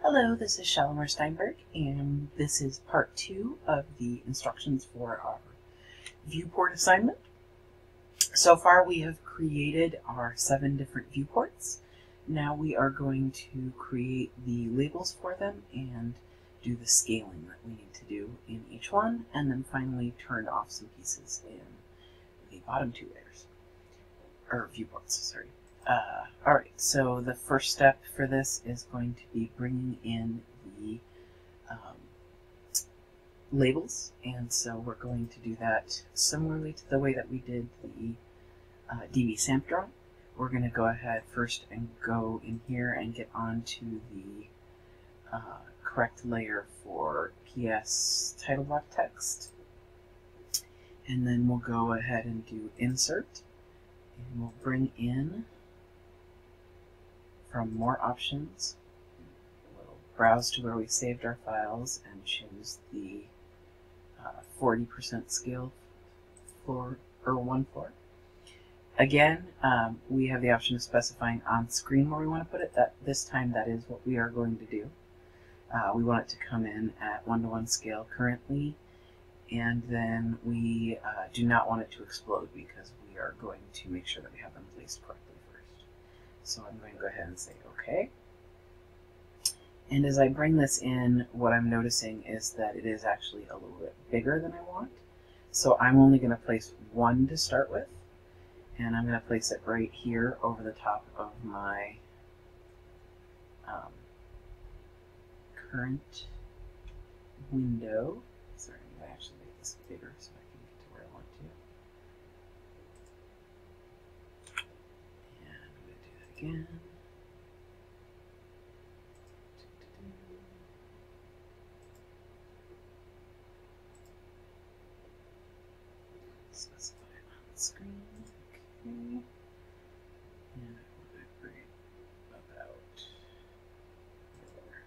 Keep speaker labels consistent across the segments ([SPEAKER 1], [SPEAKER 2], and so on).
[SPEAKER 1] Hello, this is Shalimar Steinberg, and this is part 2 of the instructions for our viewport assignment. So far we have created our 7 different viewports. Now we are going to create the labels for them and do the scaling that we need to do in each one, and then finally turn off some pieces in the bottom 2 layers, or viewports, sorry. Alright, so the first step for this is going to be bringing in the labels, and so we're going to do that similarly to the way that we did the DB SAMP drawing. We're going to go ahead first and go in here and get onto the correct layer for PS title block text, and then we'll go ahead and do insert, and we'll bring in from more options. We'll browse to where we saved our files and choose the 40% scale for or 1/4. Again, we have the option of specifying on screen where we want to put it. This time that is what we are going to do. We want it to come in at 1:1 scale currently, and then we do not want it to explode because we are going to make sure that we have them placed correctly first. So I'm going to go ahead and say OK. And as I bring this in, what I'm noticing is that it is actually a little bit bigger than I want. So I'm only going to place 1 to start with, and I'm going to place it right here over the top of my current window. Sorry, I'm going to actually make this bigger so I can get to where I want to. And I'm going to do that again. Specify it on the screen. Okay. And I want to bring it about there.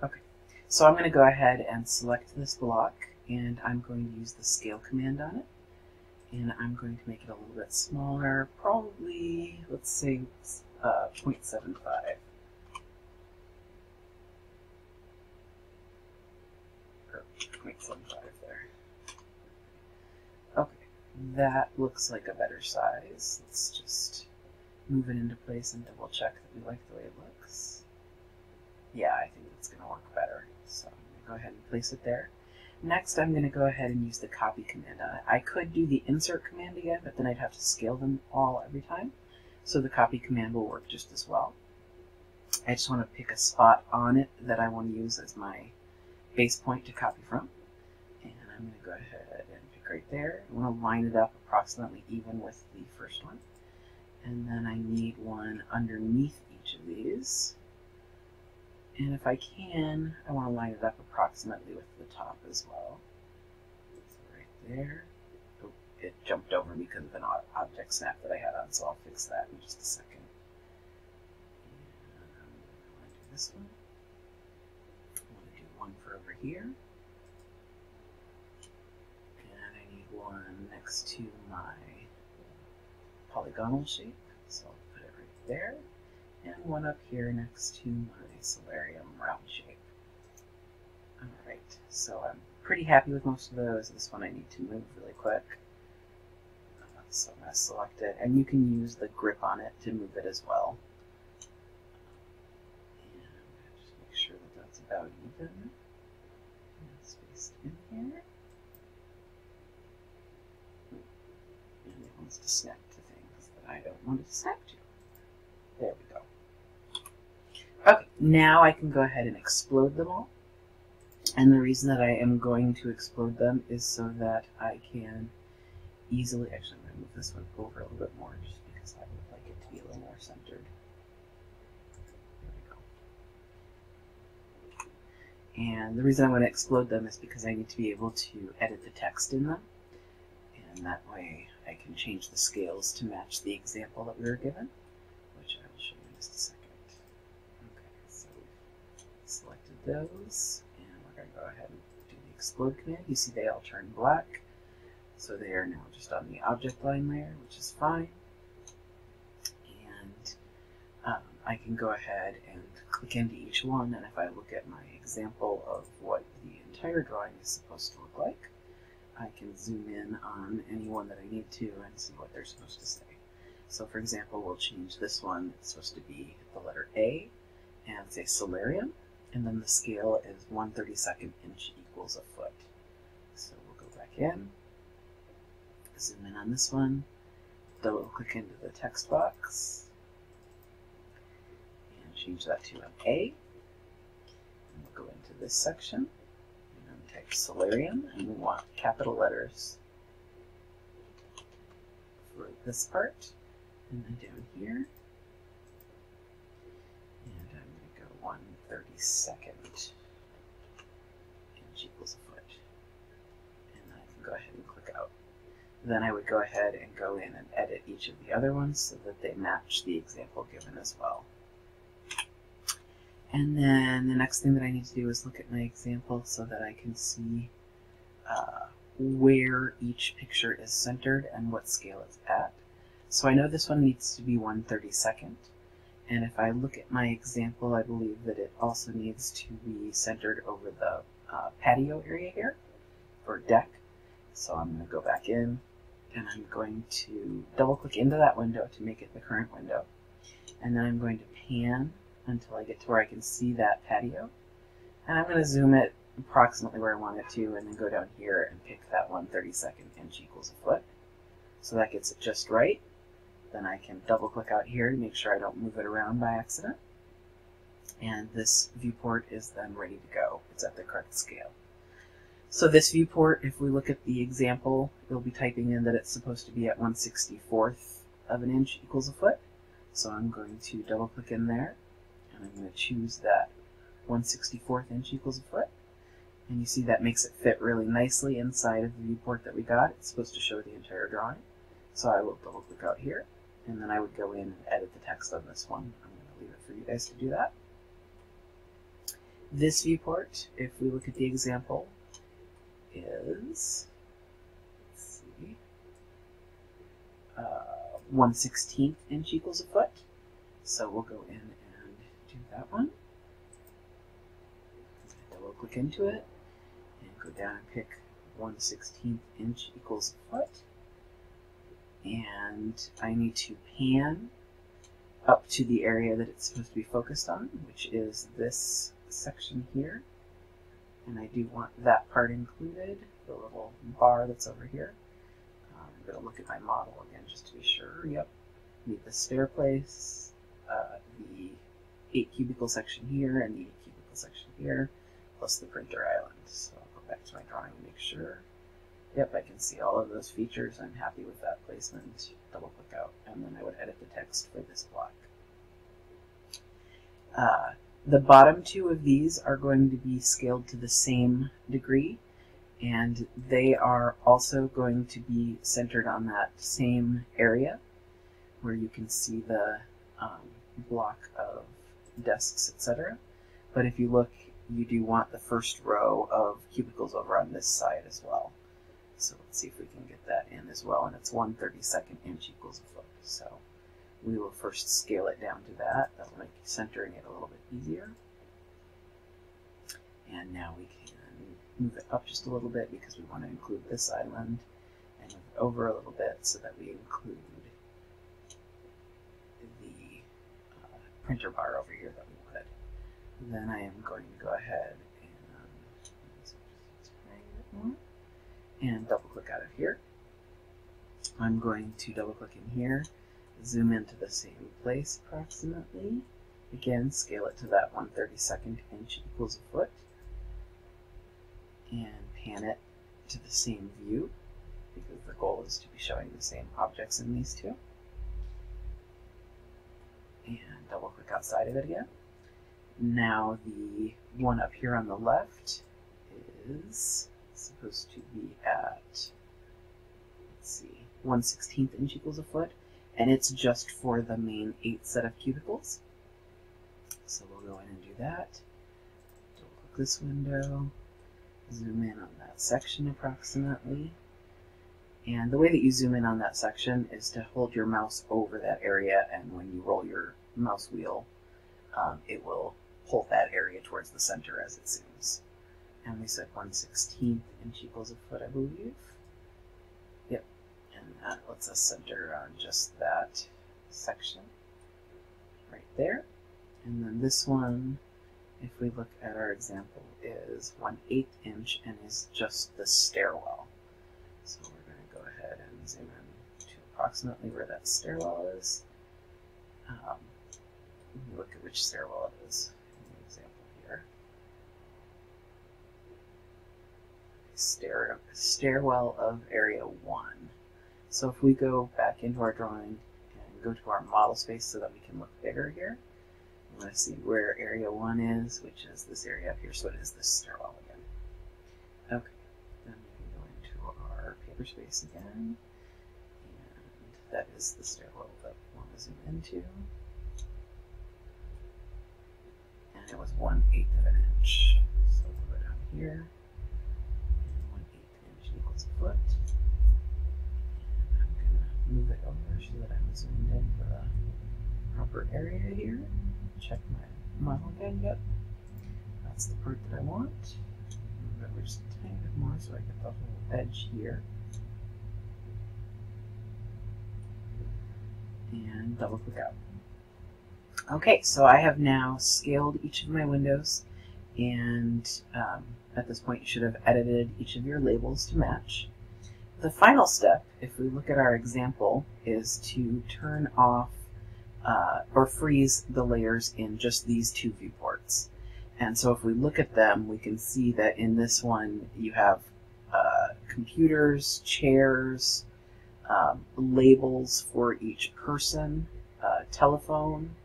[SPEAKER 1] Okay. So I'm going to go ahead and select this block, and I'm going to use the scale command on it. And I'm going to make it a little bit smaller, probably, let's say, 0.75. Or 0.75 there. Okay, that looks like a better size. Let's just move it into place and double check that we like the way it looks. Yeah, I think that's going to work better. So I'm going to go ahead and place it there. Next, I'm going to go ahead and use the copy command on it. I could do the insert command again, but then I'd have to scale them all every time. So the copy command will work just as well. I just want to pick a spot on it that I want to use as my base point to copy from. And I'm going to go ahead and pick right there. I want to line it up approximately even with the first one. And then I need one underneath each of these. And if I can, I want to line it up approximately with the top as well. So right there. Oh, it jumped over because of an object snap that I had on, so I'll fix that in just a second. And I want to do this one. I want to do one for over here. And I need one next to my polygonal shape, so I'll put it right there. And one up here next to my solarium round shape. Alright, so I'm pretty happy with most of those. This one I need to move really quick. So I'm going to select it, and you can use the grip on it to move it as well. And I'm going to just make sure that that's about even. And it's spaced in here. And it wants to snap to things that I don't want it to snap to. There we go. Okay, now I can go ahead and explode them all. And the reason that I am going to explode them is so that I can easily, actually I'm going to move this one over a little bit more just because I would like it to be a little more centered. There we go. And the reason I'm going to explode them is because I need to be able to edit the text in them. And that way I can change the scales to match the example that we were given, which I will show you in just a second. So we've selected those, and we're going to go ahead and do the explode command. You see they all turn black, so they are now just on the object line layer, which is fine. And I can go ahead and click into each one, and if I look at my example of what the entire drawing is supposed to look like, I can zoom in on any one that I need to and see what they're supposed to say. So for example, we'll change this one. It's supposed to be the letter A and say solarium, and then the scale is 1/32 inch equals a foot. So we'll go back in, zoom in on this one, double click into the text box, and change that to an A. And we'll go into this section, and type solarium, and we want capital letters for this part. And then down here, and I'm going to go 1/32 inch equals a foot. And I can go ahead and click out. Then I would go ahead and go in and edit each of the other ones so that they match the example given as well. And then the next thing that I need to do is look at my example so that I can see where each picture is centered and what scale it's at. So I know this one needs to be 1/32, and if I look at my example, I believe that it also needs to be centered over the patio area here, or deck. So I'm going to go back in, and I'm going to double click into that window to make it the current window. And then I'm going to pan until I get to where I can see that patio. And I'm going to zoom it approximately where I want it to, and then go down here and pick that 1/32 inch equals a foot. So that gets it just right. Then I can double click out here to make sure I don't move it around by accident. And this viewport is then ready to go. It's at the correct scale. So this viewport, if we look at the example, it'll be typing in that it's supposed to be at 1/64 of an inch equals a foot. So I'm going to double click in there, and I'm going to choose that 1/64 inch equals a foot. And you see that makes it fit really nicely inside of the viewport that we got. It's supposed to show the entire drawing. So I will double click out here, and then I would go in and edit the text on this one. I'm going to leave it for you guys to do that. This viewport, if we look at the example, is, let's see, 1/16 inch equals a foot. So we'll go in and do that one. Double click into it, and go down and pick 1/16 inch equals a foot. And I need to pan up to the area that it's supposed to be focused on, which is this section here. And I do want that part included, the little bar that's over here. I'm going to look at my model again just to be sure. Yep, need the stairplace, the 8 cubicle section here, and the 8 cubicle section here, plus the printer island. So I'll go back to my drawing and make sure. Yep, I can see all of those features. I'm happy with that placement. Double click out, and then I would edit the text for this block. The bottom two of these are going to be scaled to the same degree, and they are also going to be centered on that same area where you can see the block of desks, etc. But if you look, you do want the first row of cubicles over on this side as well. So let's see if we can get that in as well, and it's 1/32 inch equals a foot. So we will first scale it down to that. That'll make centering it a little bit easier. And now we can move it up just a little bit because we want to include this island, and move it over a little bit so that we include the printer bar over here that we wanted. Then I am going to go ahead and double click out of here. I'm going to double click in here, zoom into the same place approximately. Again, scale it to that 1/32 inch equals a foot, and pan it to the same view because the goal is to be showing the same objects in these two. And double click outside of it again. Now the one up here on the left is supposed to be at, let's see, 1/16 inch equals a foot, and it's just for the main 8 set of cubicles. So we'll go in and do that. Double click this window, zoom in on that section approximately. And the way that you zoom in on that section is to hold your mouse over that area, and when you roll your mouse wheel, it will pull that area towards the center as it zooms. And we said 1/16 inch equals a foot, I believe. Yep, and that lets us center on just that section right there. And then this one, if we look at our example, is 1/8 inch and is just the stairwell. So we're going to go ahead and zoom in to approximately where that stairwell is. Let me look at which stairwell it is in the example here. Stairwell of area 1. So if we go back into our drawing and go to our model space so that we can look bigger here, I'm going to see where area 1 is, which is this area up here, so it is this stairwell again. Okay, then we can go into our paper space again, and that is the stairwell that we want to zoom into. And it was 1/8 of an inch. So we'll go down here, and 1/8 inch equals a foot. And I'm going to move it over so that I'm zoomed in for the proper area here. Check my model again. Yep, that's the part that I want. Move it over just a tiny bit more so I get the whole edge here. And double click out. Okay, so I have now scaled each of my windows, and at this point you should have edited each of your labels to match. The final step, if we look at our example, is to turn off or freeze the layers in just these two viewports. And so if we look at them, we can see that in this one you have computers, chairs, labels for each person, telephone,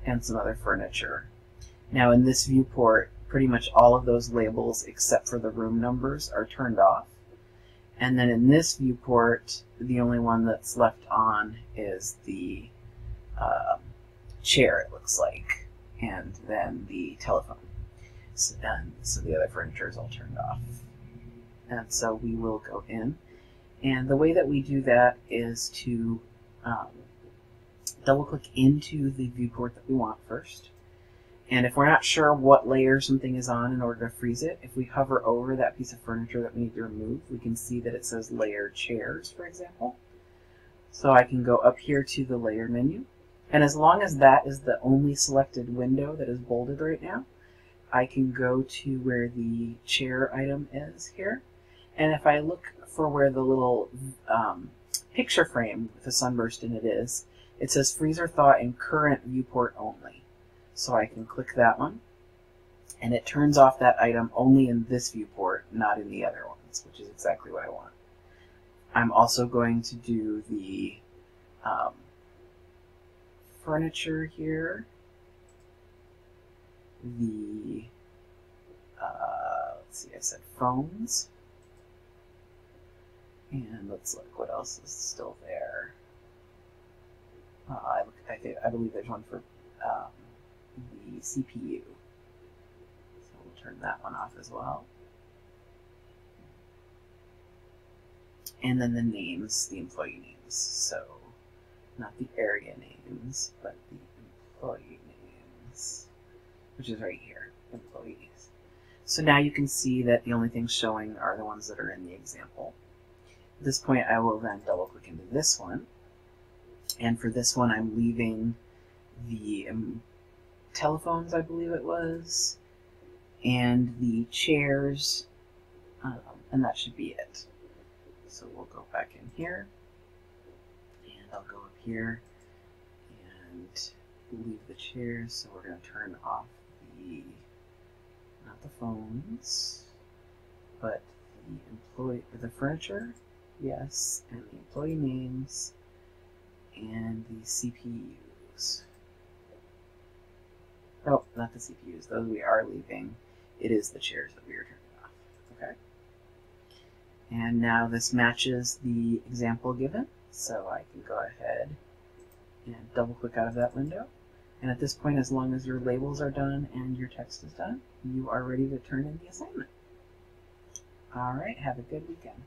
[SPEAKER 1] and some other furniture. Now in this viewport, pretty much all of those labels except for the room numbers are turned off. And then in this viewport, the only one that's left on is the chair, it looks like, and then the telephone. So the other furniture is all turned off. And so we will go in. And the way that we do that is to double click into the viewport that we want first. And if we're not sure what layer something is on in order to freeze it, if we hover over that piece of furniture that we need to remove, we can see that it says layer chairs, for example. So I can go up here to the layer menu. And as long as that is the only selected window that is bolded right now, I can go to where the chair item is here. And if I look for where the little picture frame with a sunburst in it is, it says freeze or thaw in current viewport only. So I can click that one, and it turns off that item only in this viewport, not in the other ones, which is exactly what I want. I'm also going to do the furniture here, the, let's see, I said phones, and let's look what else is still there. I believe there's one for the CPU, so we'll turn that one off as well. And then the names, the employee names, so not the area names, but the employee names, which is right here, employees. So now you can see that the only things showing are the ones that are in the example. At this point, I will then double click into this one. And for this one, I'm leaving the telephones, I believe it was, and the chairs, and that should be it. So we'll go back in here, and I'll go up here and leave the chairs. So we're going to turn off the, not the phones, but the furniture, yes, and the employee names, and the CPUs. Oh, not the CPUs. Those we are leaving. It is the chairs that we are turning off. Okay. And now this matches the example given. So I can go ahead and double click out of that window. And at this point, as long as your labels are done and your text is done, you are ready to turn in the assignment. All right. Have a good weekend.